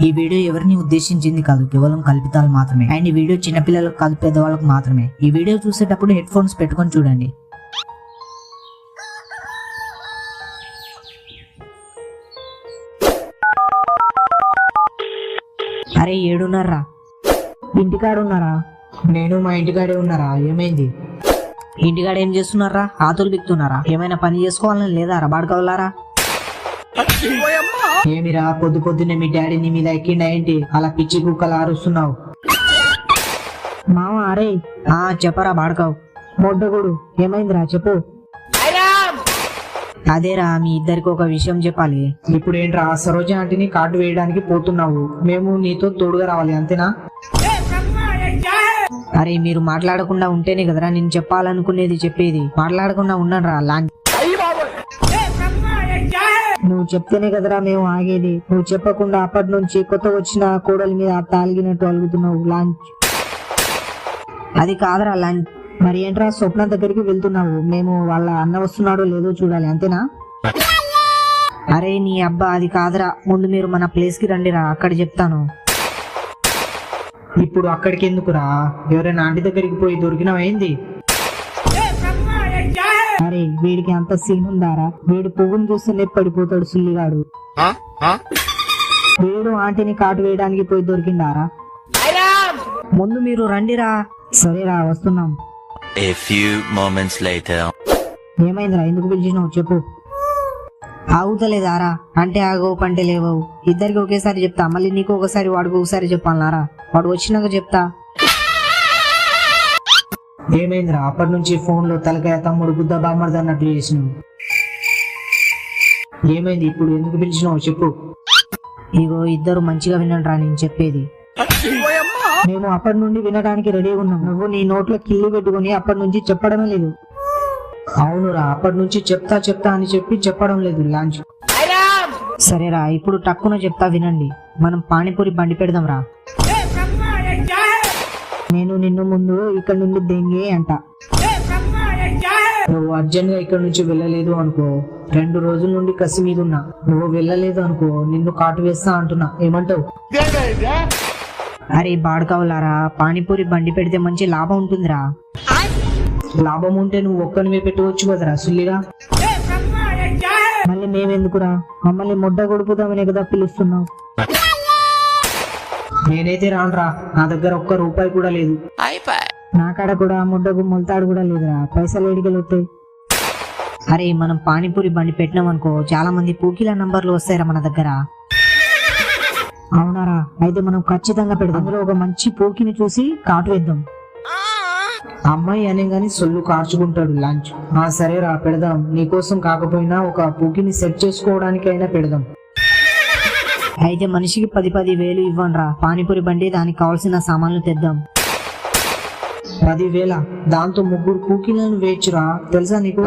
ఈ వీడియో ఎవరిని ఉద్దేశించింది కాదు, కేవలం కల్పితాలు మాత్రమే. అండ్ ఈ వీడియో చిన్నపిల్లలకు కాదు, పెద్దవాళ్ళకు మాత్రమే. ఈ వీడియో చూసేటప్పుడు హెడ్ ఫోన్స్ పెట్టుకొని చూడండి. అరే ఏడున్నారా? ఇంటికాడ ఉన్నారా? నేను మా ఇంటికాడే ఉన్నారా? ఏమైంది? ఇంటికాడ ఏం చేస్తున్నారా? ఆతులు బిక్తున్నారా? ఏమైనా పని చేసుకోవాలని లేదా? రబాడుకోవాలారా? ఏమిరా పొద్దు పొద్దున్నే మీ డాడీ నీ మీద ఎక్కిండా ఏంటి? అలా పిచ్చి కుక్కలు అరుస్తున్నావు. మామ అరే చెప్పరా బాడుకావు. మొడ్డగుడు ఏమైందిరా చెప్పు. అదేరా మీ ఇద్దరికి ఒక విషయం చెప్పాలి. ఇప్పుడు ఏంట్రా? సరోజ ఆంటీని కార్డు వేయడానికి పోతున్నావు, మేము నీతో తోడుగా రావాలి అంతేనా? అరే మీరు మాట్లాడకుండా ఉంటేనే కదరా నేను చెప్పాలనుకునేది చెప్పేది. మాట్లాడకుండా ఉన్నారా లాంచ్? నువ్వు చెప్తేనే కదరా మేము ఆగేది. నువ్వు చెప్పకుండా అప్పటి నుంచి కొత్త వచ్చిన కోడలి మీద తాలిగినట్టు అలుగుతున్నావు లాంచ్. అది కాదరా లాంచ్. మరి ఏంట్రా స్వప్న దగ్గరికి వెళ్తున్నావు? మేము వాళ్ళ అన్న వస్తున్నాడో లేదో చూడాలి అంతేనా? అరే నీ అబ్బా అది కాదురా, ముందు మీరు మన ప్లేస్ కి రండిరా, అక్కడ చెప్తాను. ఇప్పుడు అక్కడికి ఎందుకురా? ఎవరైనా ఆంటీ దగ్గరికి పోయి దొరికినవేంది? అరే వీడికి అంత సీన్ ఉందారా? వీడు పువ్వుని చూస్తేనే పడిపోతాడు సుల్లిగాడు. వీడు ఆంటీని కాటు వేయడానికి పోయి దొరికిందారా? ముందు మీరు రండిరా. సరేరా వస్తున్నాం. A few moments later. ఏమైందిరా? ఎందుకు పిలిచినావు చెప్పు. ఆగుతలేదారా? అంటే ఆగవు పంటే లేవవు. ఇద్దరికి ఒకేసారి చెప్తా, మళ్ళీ నీకు ఒకసారి వాడికి ఒకసారి చెప్పాలనారా? వాడు వచ్చినాక చెప్తా. ఏమైందిరా? అప్పటి నుంచి ఫోన్ లో తలకాయ తమ్ముడు గుద్ద బామ్మర్ది అన్నట్లు చేసినావు. ఏమైంది ఇప్పుడు? ఎందుకు పిలిచినావు చెప్పు. ఇగో ఇద్దరు మంచిగా వినండిరా నేను చెప్పేది. మేము అప్పటి నుండి వినడానికి రెడీగా ఉన్నాం. నువ్వు నీ నోట్లో కిల్లి పెట్టుకుని అప్పటి నుంచి చెప్పడమే లేదు. అవునురా, అప్పటి నుంచి చెప్తా చెప్తా అని చెప్పి చెప్పడం లేదు లాంచ్. సరేరా ఇప్పుడు టక్కున చెప్తా వినండి. మనం పానీపూరి బండి పెడదాం రా. నేను నిన్ను ముందు ఇక్కడ నుండి దెంగే అంట. నువ్వు అర్జెంట్ గా ఇక్కడ నుంచి వెళ్ళలేదు అనుకో, 2 రోజుల నుండి కసి మీద ఉన్నా. నువ్వు వెళ్ళలేదు అనుకో నిన్ను కాటు వేస్తా అంటున్నా. ఏమంటావు? అరే బాడుకావులారా, పానీపూరి బండి పెడితే మంచి లాభం ఉంటుందిరా. లాభం ఉంటే నువ్వు ఒక్కనివే పెట్టుకోవచ్చు కదరా సుల్లిగా. మళ్ళీ మేమెందుకురా? మమ్మల్ని ముడ్డ కొడుకుదామనే కదా పిలుస్తున్నావు. నేనైతే రానురా, నా దగ్గర ఒక్క రూపాయి కూడా లేదు. నా కాడ కూడా ముడ్డకు మొలతాడు కూడా లేదురా. పైసలు ఏడికలు వస్తాయి. అరే మనం పానీపూరి బండి పెట్టినాం అనుకో, చాలా మంది పూకీల నంబర్లు వస్తాయిరా మన దగ్గర. అవునారా? అయితే మనం ఖచ్చితంగా పెడదాం. అందులో ఒక మంచి పూకిని చూసి కాటు వేద్దాం. అమ్మాయి అనే గాని సొల్లు కార్చుకుంటాడు లాంచ్. సరేరా పెడదాం. నీకోసం కాకపోయినా ఒక పూకిని సెట్ చేసుకోవడానికి అయినా పెడదాం. అయితే మనిషికి 10 వేలు ఇవ్వండిరా. పానీపూరి బండి దానికి కావాల్సిన సామాన్లు తెద్దాం. 10,000? దాంతో 3 పూకీలను వేయచ్చురా, తెలుసా నీకు?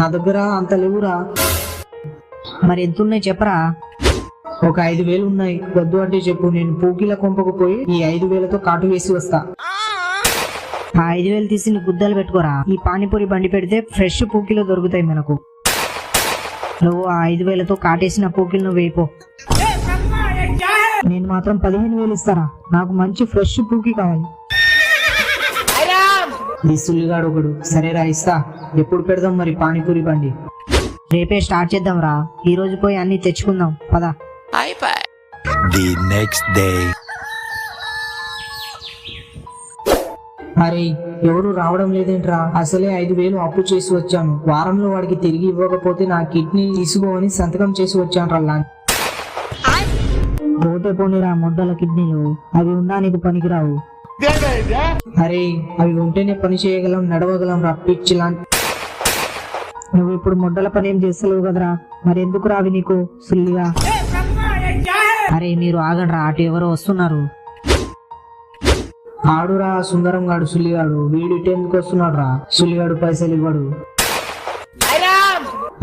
నా దగ్గర అంత లేవురా. మరి ఎంతున్నాయి చెప్పరా? ఒక 5,000 ఉన్నాయి. వద్దు అంటే చెప్పు, నేను పూకీల కొంపకు పోయి ఈ 5,000తో కాటు వేసి వస్తా. ఆ 5,000 తీసి నీ గుద్దలు పెట్టుకోరా. ఈ పానీపూరి బండి పెడితే ఫ్రెష్ పూకీలు దొరుకుతాయి మనకు. నువ్వు ఆ 5,000తో కాటేసిన పూకీలను వేయిపో. నేను మాత్రం 15,000 ఇస్తారా? నాకు మంచి ఫ్రెష్ పూకీ కావాలి. ఈ సుల్లిగాడు ఒకడు. సరేరా ఇస్తా. ఎప్పుడు పెడదాం మరి పానీపూరి బండి? రేపే స్టార్ట్ చేద్దాం రా. ఈ రోజు పోయి అన్ని తెచ్చుకుందాం పద. The next day. అరే ఎవరు రావడం లేదేంట్రా? అసలే 5,000 అప్పు చేసి వచ్చాను. వారంలో వాడికి తిరిగి ఇవ్వకపోతే నా కిడ్నీ తీసుకోని సంతకం చేసి వచ్చాను రా. పోతే పోనీరా మొడ్డల కిడ్నీలు, అవి ఉన్నా నీకు పనికిరావు. అరే అవి ఉంటేనే పని చేయగలం, నడవగలం రా పిచ్చి లాంటి. నువ్వు ఇప్పుడు మొడ్డల పని ఏం చేస్తలేవు కదరా, మరి ఎందుకు రావి నీకు సుల్లిగా? అరే మీరు ఆగండ్రా, అటు ఎవరో వస్తున్నారు. ఆడురా సుందరం గాడు సుల్లిగాడు. వీడు ఇటు ఎందుకు వస్తున్నాడు రా? సుల్లిగాడు పైసలు ఇవ్వడు.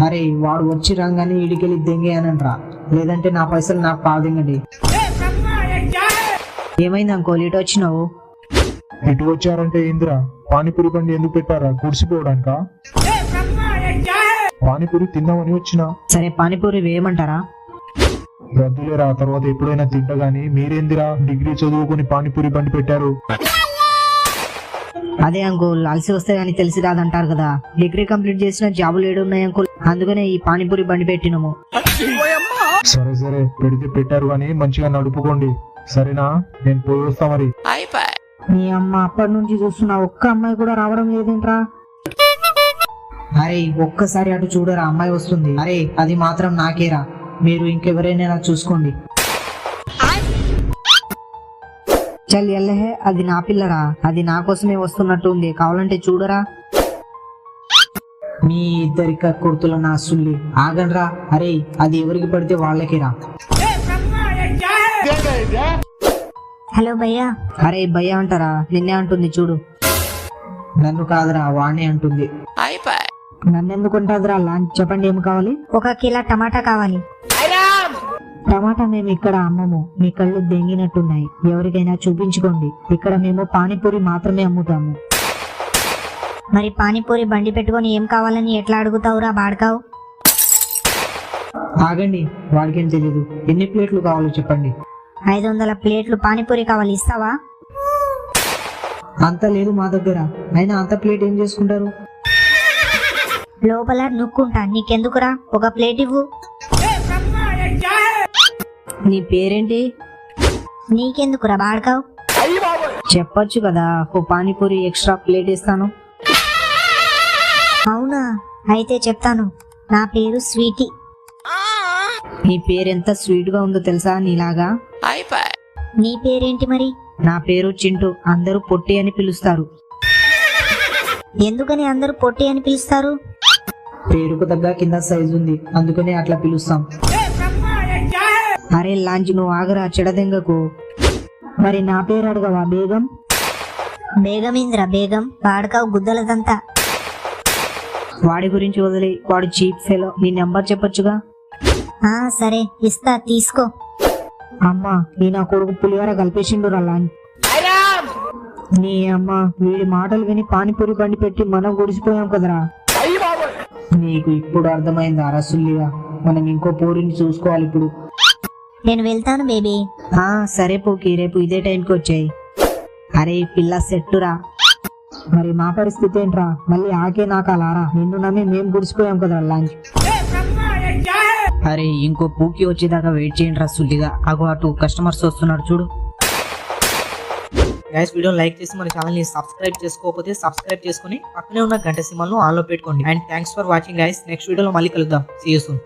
అరే వాడు వచ్చి రంగానే ఇడికెళ్ళి దెంగేయనంట్రా, లేదంటే నా పైసలు నాకు పాదింగండి. ఏమైంది అంకోల్ ఇటు వచ్చినావు? ఎటు వచ్చారంటే ఏందిరా? పానీపూరి బండి ఎందుకు పెట్టారా? గుడిసిపోవడానికా? పానీపూరి తిందామని వచ్చినా. సరే పానీపూరి వేయమంటారా? వద్దులేరా, తర్వాత ఎప్పుడైనా తింటా గానీ. మీరేందిరా డిగ్రీ చదువుకుని పానీపూరి బండి పెట్టారు? అదే అంకుల్, అలసి వస్తే గానీ తెలిసి రాదంటారు కదా. డిగ్రీ కంప్లీట్ చేసిన జాబులు ఏడున్నాయి అంకుల్, అందుకనే ఈ పానీపూరి బండి పెట్టినాము. సరే సరే, పెడితే పెట్టారు గానీ మంచిగా నడుపుకోండి, సరేనా? నేను పోయి వస్తా మరి. మీ అమ్మ అప్పటి నుంచి చూస్తున్నా, ఒక్క అమ్మాయి కూడా రావడం లేదేంట్రా? అరే ఒక్కసారి అటు చూడరా, అమ్మాయి వస్తుంది. అరే అది మాత్రం నాకేరా, మీరు ఇంకెవరైనా చూసుకోండి. చల్ ఎల్లహే, అది నా పిల్లరా, అది నా కోసమే వస్తున్నట్టు ఉంది, కావాలంటే చూడరా. మీ ఇద్దరి కుర్తుల నా సుల్లి, ఆగండ్రా. అరే అది ఎవరికి పడితే వాళ్ళకిరా. హలో భయ్యా. అరే భయ్యా అంటారా, నిన్నే అంటుంది చూడు. నన్ను కాదురా, వాణ్ణే అంటుంది. నన్నెందుకు అంటాదిరా? లాంచ్ చెప్పండి, ఏం కావాలి? 1 కిలో టమాటా కావాలి. టమాటా మేము ఇక్కడ అమ్మము, మీ కళ్ళు దెంగినట్టున్నాయి, ఎవరికైనా చూపించుకోండి. ఇక్కడ మేము పానీపూరి మాత్రమే అమ్ముతాము. మరి పానీపూరి బండి పెట్టుకొని ఏం కావాలని ఎట్లా అడుగుతావురా బాడకావు? ఆగండి, వాడికేం తెలీదు. ఎన్ని ప్లేట్లు కావాలో చెప్పండి. 500 ప్లేట్లు పానీపూరి కావాలి, ఇస్తావా? అంత లేదు మా దగ్గర, అయినా అంత ప్లేట్ ఏం చేసుకుంటారు? లోపల నుక్కుంటా, నీకెందుకురా? 1 ప్లేట్ ఇవ్వు. నీ పేరేంటి? నీకెందుకురా బాడకావు? చెప్పొచ్చు కదా, ఓ పానీపూరి ఎక్స్ట్రా ప్లేట్ ఇస్తాను. అవునా, అయితే చెప్తాను. నా పేరు స్వీటీ. నీ పేరెంత స్వీట్ గా ఉందో తెలుసా నీలాగా. నీ పేరేంటి మరి? నా పేరు చింటూ, అందరూ పొట్టి అని పిలుస్తారు. ఎందుకని అందరూ పొట్టి అని పిలుస్తారు? పేరుకు తగ్గ కింద సైజు ఉంది, అందుకనే అట్లా పిలుస్తాం. అరే లాంచ్, నువ్వు ఆగరా, చెడదెంగకు. మరి నా పేరు అడగవా? బేగం. బేగమేంద్ర బేగం, బాడకావు గుద్దలదంతా. వాడి గురించి వదిలే, వాడు చీప్ ఫెలో. నీ నెంబర్ చెప్పొచ్చుగా. సరే ఇస్తా, తీసుకో. అమ్మా, నీ నా కొడుకు పులిహోర కలిపేసిండు రా లాంచ్. నీ అమ్మ, వీడి మాటలు విని పానీపూరి బండి పెట్టి మనం గుడిసిపోయాం కదరా. నీకు ఇప్పుడు అర్థమైంది అరసుల్లిగా, మనం ఇంకో పూరిని చూసుకోవాలి ఇప్పుడు. నేను వెళ్తాను బేబీ. సరే పోకి, రేపు ఇదే టైంకి వచ్చాయి. అరే పిల్ల సెట్టురా. మరి మా పరిస్థితి ఏంట్రా? మళ్ళీ ఆకే నాకాలారా? నిన్ను నమ్మి మేము గుడిసిపోయాం కదా లాంచ్. అరే ఇంకో పూకి వచ్చేదాకా వెయిట్ చేయండి రా సుల్లిగా. అగో అటు కస్టమర్స్ వస్తున్నారు చూడు. గైస్, వీడియో లైక్ చేసి మన ఛానల్ ని సబ్స్క్రైబ్ చేసుకోకపోతే సబ్స్క్రైబ్ చేసుకుని పక్కనే ఉన్న గంట సింబల్ ను ఆన్ లో పెట్టుకోండి. And thanks for watching guys. Next వీడియోలో మళ్ళీ కలుద్దాం. See you soon.